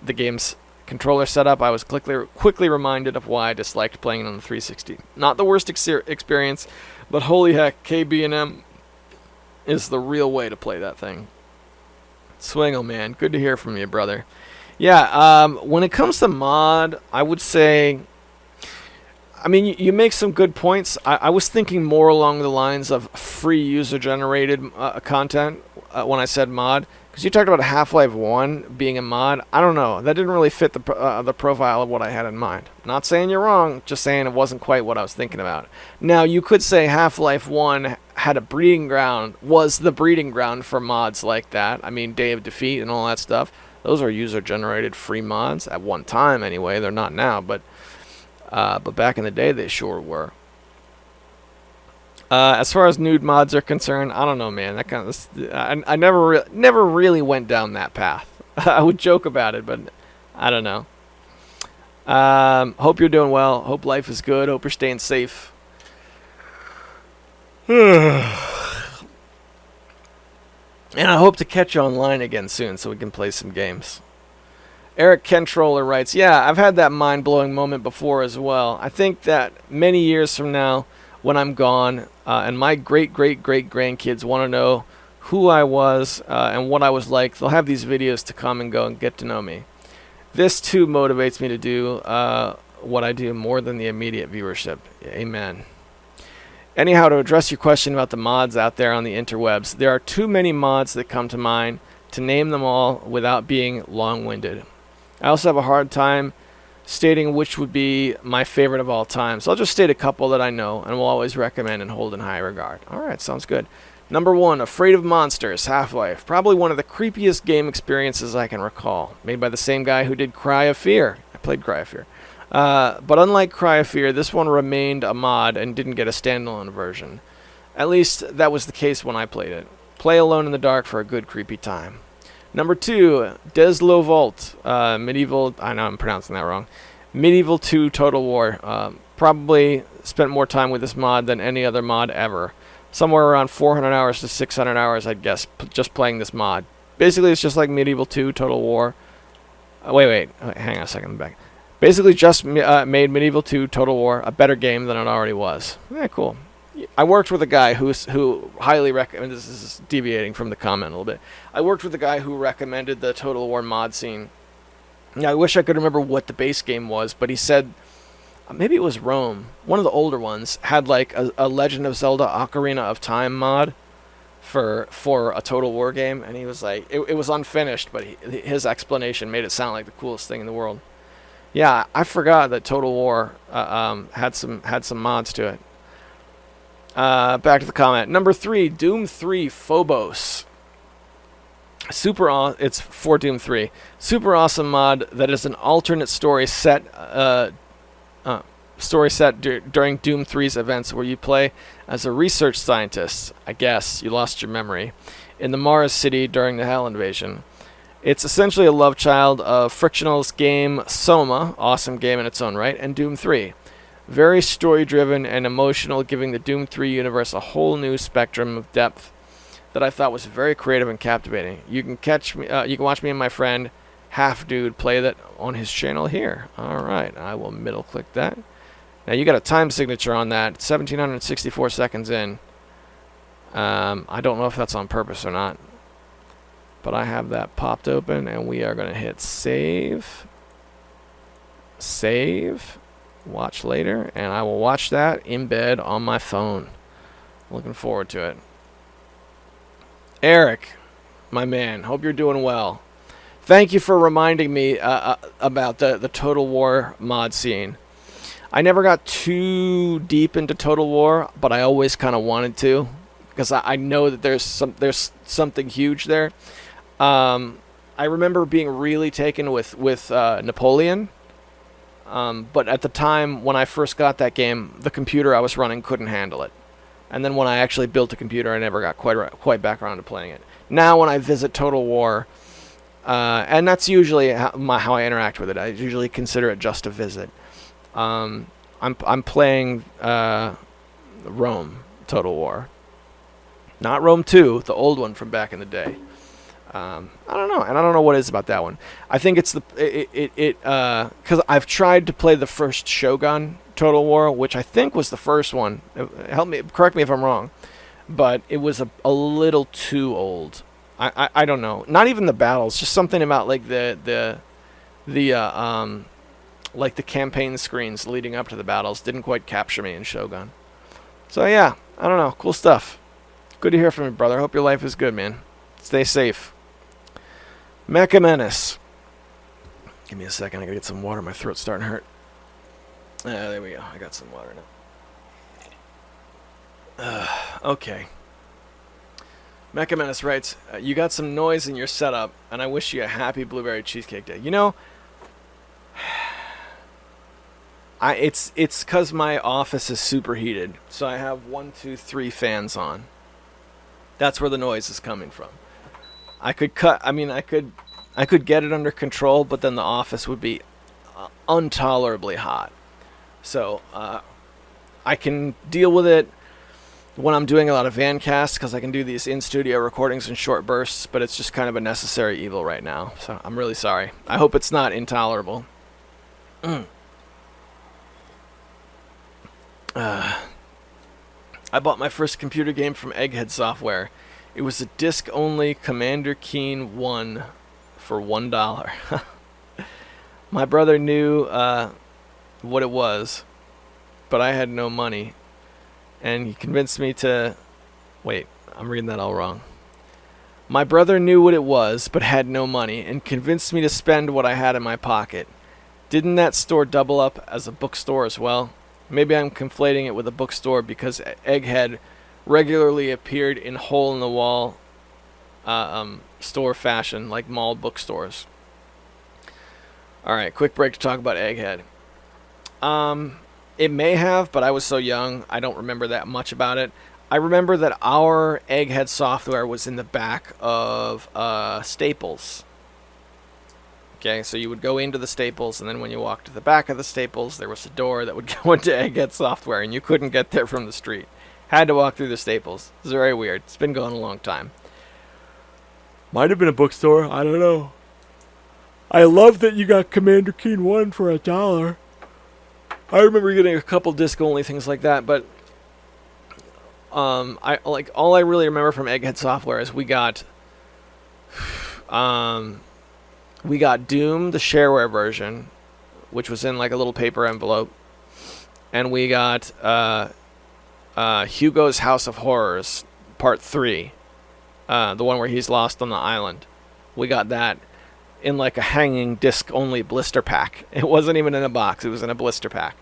the game's controller setup, I was quickly reminded of why I disliked playing it on the 360. Not the worst experience, but holy heck, KB&M is the real way to play that thing. Swingle, man. Good to hear from you, brother. Yeah, when it comes to mod, I would say... I mean, you make some good points. I was thinking more along the lines of free user-generated content when I said mod. Because you talked about Half-Life 1 being a mod. I don't know. That didn't really fit the profile of what I had in mind. Not saying you're wrong, just saying it wasn't quite what I was thinking about. Now, you could say Half-Life 1 had a breeding ground, was the breeding ground for mods like that. I mean, Day of Defeat and all that stuff. Those are user-generated free mods at one time anyway. They're not now, but back in the day they sure were. As far as nude mods are concerned, I don't know, man. That kind of I never really went down that path. I would joke about it, but I don't know. Hope you're doing well. Hope life is good. Hope you're staying safe. And I hope to catch you online again soon so we can play some games. Eric Kentroller writes, yeah, I've had that mind-blowing moment before as well. I think that many years from now, when I'm gone, and my great-great-great-grandkids want to know who I was and what I was like, they'll have these videos to come and go and get to know me. This, too, motivates me to do what I do more than the immediate viewership. Amen. Anyhow, to address your question about the mods out there on the interwebs, there are too many mods that come to mind to name them all without being long-winded. I also have a hard time stating which would be my favorite of all time, so I'll just state a couple that I know and will always recommend and hold in high regard. Alright, sounds good. Number 1, Afraid of Monsters, Half-Life. Probably one of the creepiest game experiences I can recall. Made by the same guy who did Cry of Fear. I played Cry of Fear. But unlike Cry of Fear, this one remained a mod and didn't get a standalone version. At least that was the case when I played it. Play alone in the dark for a good creepy time. Number 2, Deslo Vault, Medieval, I know I'm pronouncing that wrong, Medieval 2 Total War. Probably spent more time with this mod than any other mod ever. Somewhere around 400 hours to 600 hours, I'd guess, just playing this mod. Basically, it's just like Medieval 2 Total War. Wait, hang on a second, I'm back. Basically just made Medieval 2 Total War a better game than it already was. Yeah, cool. I worked with a guy who highly recommended, this is deviating from the comment a little bit. I worked with a guy who recommended the Total War mod scene. Now, I wish I could remember what the base game was, but he said, maybe it was Rome, one of the older ones, had like a Legend of Zelda Ocarina of Time mod for a Total War game, and he was like, it was unfinished, but his explanation made it sound like the coolest thing in the world. Yeah, I forgot that Total War had some mods to it. Back to the comment. Number 3, Doom 3 Phobos. It's for Doom 3. Super awesome mod that is an alternate story set during Doom 3's events where you play as a research scientist, I guess, you lost your memory, in the Mars city during the Hell invasion. It's essentially a love child of Frictional's game Soma, awesome game in its own right, and Doom 3. Very story-driven and emotional, giving the Doom 3 universe a whole new spectrum of depth that I thought was very creative and captivating. You can watch me and my friend Half Dude play that on his channel here. All right, I will middle click that. Now you got a time signature on that, 1764 seconds in. I don't know if that's on purpose or not, but I have that popped open, and we are going to hit save, watch later, and I will watch that in bed on my phone. Looking forward to it. Eric, my man, hope you're doing well. Thank you for reminding me about the Total War mod scene. I never got too deep into Total War, but I always kind of wanted to, because I know that there's something huge there. I remember being really taken with Napoleon, but at the time when I first got that game, the computer I was running couldn't handle it. And then when I actually built a computer, I never got quite back around to playing it. Now when I visit Total War, and that's usually how I interact with it, I usually consider it just a visit. I'm playing Rome Total War, not Rome 2, the old one from back in the day. I don't know, and I don't know what it is about that one. I think it's because I've tried to play the first Shogun Total War, which I think was the first one. Correct me if I'm wrong, but it was a little too old. I don't know. Not even the battles, just something about like the campaign screens leading up to the battles didn't quite capture me in Shogun. So yeah, I don't know. Cool stuff. Good to hear from you, brother. Hope your life is good, man. Stay safe. Mecha Menace. Give me a second. I gotta get some water. My throat's starting to hurt. There we go. I got some water now. Okay. Mecha Menace writes, you got some noise in your setup, and I wish you a happy Blueberry Cheesecake Day. You know, it's because my office is super heated, so I have 1, 2, 3 fans on. That's where the noise is coming from. I could get it under control, but then the office would be intolerably hot. So I can deal with it when I'm doing a lot of van casts, because I can do these in-studio recordings in short bursts, but it's just kind of a necessary evil right now. So I'm really sorry. I hope it's not intolerable. I bought my first computer game from Egghead Software. It was a disc-only Commander Keen 1 for $1. My brother knew what it was, but I had no money. And he convinced me to... Wait, I'm reading that all wrong. My brother knew what it was, but had no money, and convinced me to spend what I had in my pocket. Didn't that store double up as a bookstore as well? Maybe I'm conflating it with a bookstore because Egghead regularly appeared in hole-in-the-wall store fashion, like mall bookstores. Alright, quick break to talk about Egghead. It may have, but I was so young, I don't remember that much about it. I remember that our Egghead Software was in the back of Staples. Okay, so you would go into the Staples, and then when you walked to the back of the Staples, there was a door that would go into Egghead Software, and you couldn't get there from the street. Had to walk through the Staples. It's very weird. It's been going a long time. Might have been a bookstore. I don't know. I love that you got Commander Keen 1 for $1. I remember getting a couple disc-only things like that, but all I really remember from Egghead Software is we got Doom, the shareware version, which was in like a little paper envelope, and we got Hugo's House of Horrors Part 3, the one where he's lost on the island. We got that in like a hanging disc-only blister pack. It wasn't even in a box. It was in a blister pack.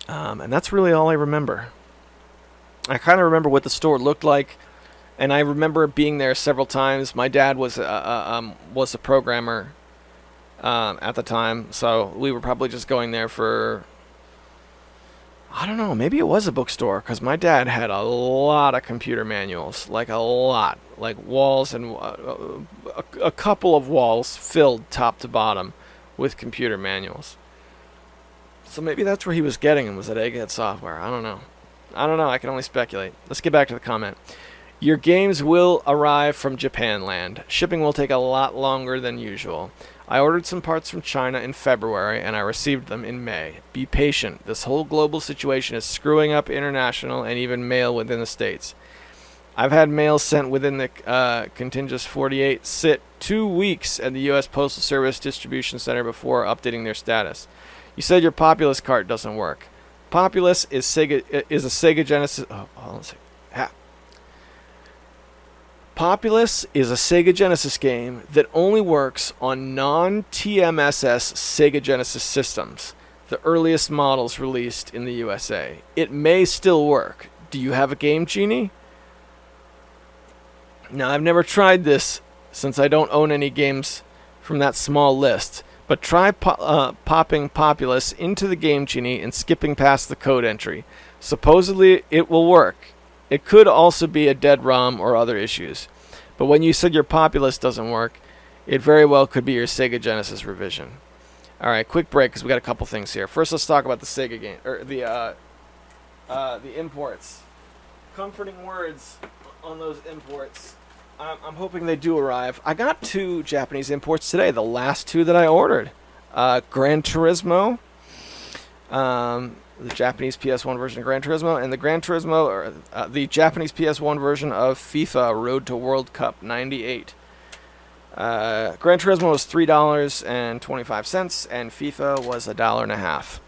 And that's really all I remember. I kind of remember what the store looked like, and I remember being there several times. My dad was a programmer at the time, so we were probably just going there for... I don't know, maybe it was a bookstore, because my dad had a lot of computer manuals, like a lot, like walls and a couple of walls filled top to bottom with computer manuals. So maybe that's where he was getting them, was that Egghead software. I don't know. I can only speculate. Let's get back to the comment. Your games will arrive from Japan land. Shipping will take a lot longer than usual. I ordered some parts from China in February, and I received them in May. Be patient. This whole global situation is screwing up international and even mail within the States. I've had mail sent within the contiguous 48 sit 2 weeks at the U.S. Postal Service distribution center before updating their status. You said your Populous cart doesn't work. Populous is a Sega Genesis. Oh, hold on a second. Populous is a Sega Genesis game that only works on non-TMSS Sega Genesis systems, the earliest models released in the USA. It may still work. Do you have a Game Genie? Now, I've never tried this since I don't own any games from that small list, but try popping Populous into the Game Genie and skipping past the code entry. Supposedly, it will work. It could also be a dead ROM or other issues. But when you said your Populous doesn't work, it very well could be your Sega Genesis revision. Alright, quick break because we got a couple things here. First, let's talk about the Sega game, or the imports. Comforting words on those imports. I'm hoping they do arrive. I got 2 Japanese imports today, the last 2 that I ordered. Gran Turismo, the Japanese PS1 version of Gran Turismo, and the Gran Turismo, or the Japanese PS1 version of FIFA Road to World Cup 98. Gran Turismo was $3.25, and FIFA was $1.50.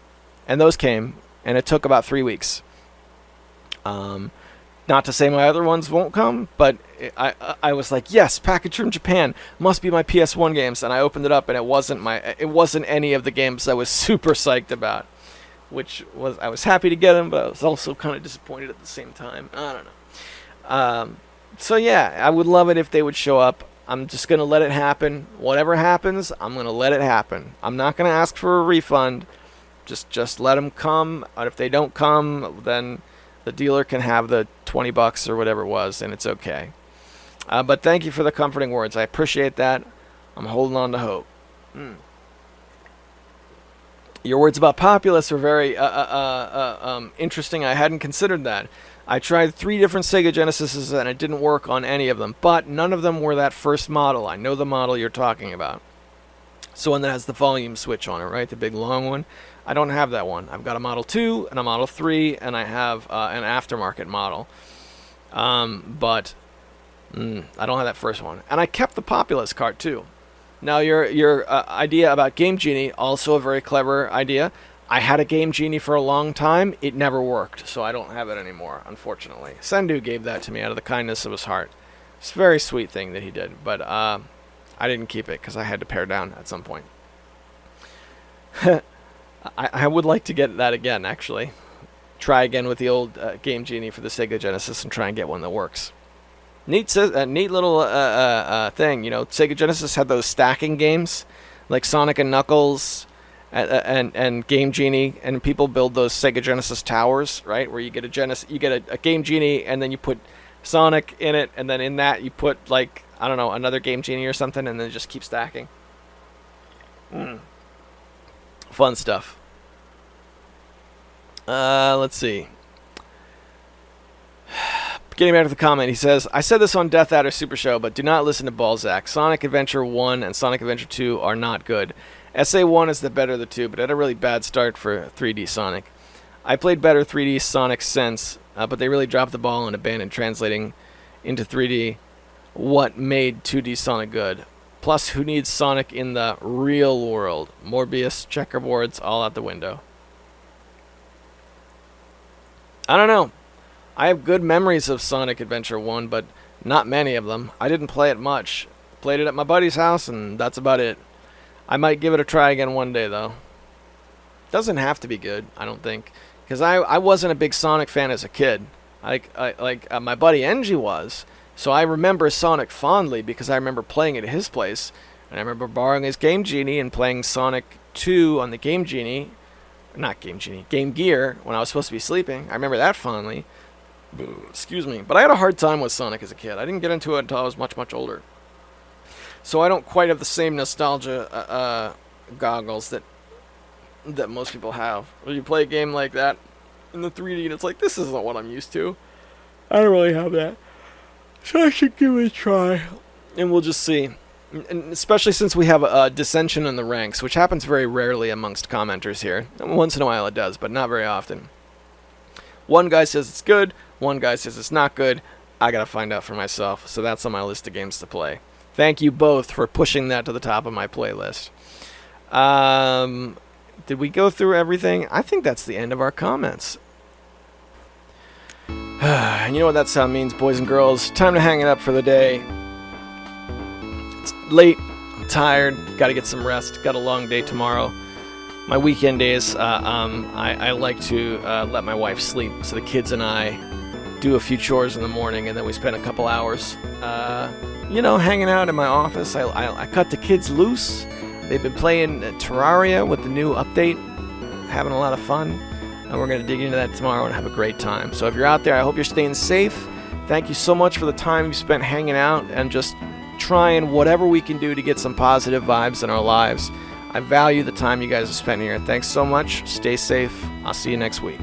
And those came, and it took about 3 weeks. Not to say my other ones won't come, but I was like, yes, package from Japan, must be my PS1 games, and I opened it up, and it wasn't any of the games I was super psyched about. I was happy to get them, but I was also kind of disappointed at the same time. I don't know. So yeah, I would love it if they would show up. I'm just going to let it happen. Whatever happens, I'm going to let it happen. I'm not going to ask for a refund. Just let them come. And if they don't come, then the dealer can have the $20 or whatever it was, and it's okay. But thank you for the comforting words. I appreciate that. I'm holding on to hope. Your words about Populous are very interesting. I hadn't considered that. I tried 3 different Sega Genesises and it didn't work on any of them, but none of them were that first model. I know the model you're talking about. So one that has the volume switch on it, right? The big long one. I don't have that one. I've got a Model 2 and a Model 3, and I have an aftermarket model. But I don't have that first one. And I kept the Populous cart too. Now, your idea about Game Genie, also a very clever idea. I had a Game Genie for a long time. It never worked, so I don't have it anymore, unfortunately. Sendu gave that to me out of the kindness of his heart. It's a very sweet thing that he did, but I didn't keep it because I had to pare down at some point. I would like to get that again, actually. Try again with the old Game Genie for the Sega Genesis and try and get one that works. Neat little thing, you know. Sega Genesis had those stacking games, like Sonic and Knuckles, and Game Genie, and people build those Sega Genesis towers, right? Where you get a Game Genie, and then you put Sonic in it, and then in that you put like another Game Genie or something, and then just keep stacking. Fun stuff. Let's see. Getting back to the comment, he says, I said this on Death Adder Super Show, but do not listen to Balzac. Sonic Adventure 1 and Sonic Adventure 2 are not good. SA1 is the better of the two, but had a really bad start for 3D Sonic. I played better 3D Sonic since, but they really dropped the ball and abandoned translating into 3D what made 2D Sonic good. Plus, who needs Sonic in the real world? Morbius, checkerboards, all out the window. I don't know. I have good memories of Sonic Adventure 1, but not many of them. I didn't play it much. Played it at my buddy's house, and that's about it. I might give it a try again one day, though. Doesn't have to be good, I don't think. Because I wasn't a big Sonic fan as a kid. My buddy Engie was. So I remember Sonic fondly because I remember playing it at his place. And I remember borrowing his Game Genie and playing Sonic 2 on the Game Genie. Not Game Genie. Game Gear when I was supposed to be sleeping. I remember that fondly. Excuse me. But I had a hard time with Sonic as a kid. I didn't get into it until I was much, much older. So I don't quite have the same nostalgia goggles that that most people have. When you play a game like that in the 3D and it's like, this isn't what I'm used to. I don't really have that. So I should give it a try. And we'll just see. And especially since we have a dissension in the ranks, which happens very rarely amongst commenters here. Once in a while it does, but not very often. One guy says it's good, one guy says it's not good. I gotta find out for myself, so that's on my list of games to play. Thank you both for pushing that to the top of my playlist. Did we go through everything? I think that's the end of our comments. And you know what that sound means, boys and girls. Time to hang it up for the day. It's late. I'm tired. Got to get some rest. Got a long day tomorrow. My weekend days, I like to let my wife sleep, so the kids and I do a few chores in the morning, and then we spend a couple hours, hanging out in my office. I cut the kids loose. They've been playing Terraria with the new update, having a lot of fun. And we're going to dig into that tomorrow and have a great time. So if you're out there, I hope you're staying safe. Thank you so much for the time you spent hanging out and just trying whatever we can do to get some positive vibes in our lives. I value the time you guys have spent here. Thanks so much. Stay safe. I'll see you next week.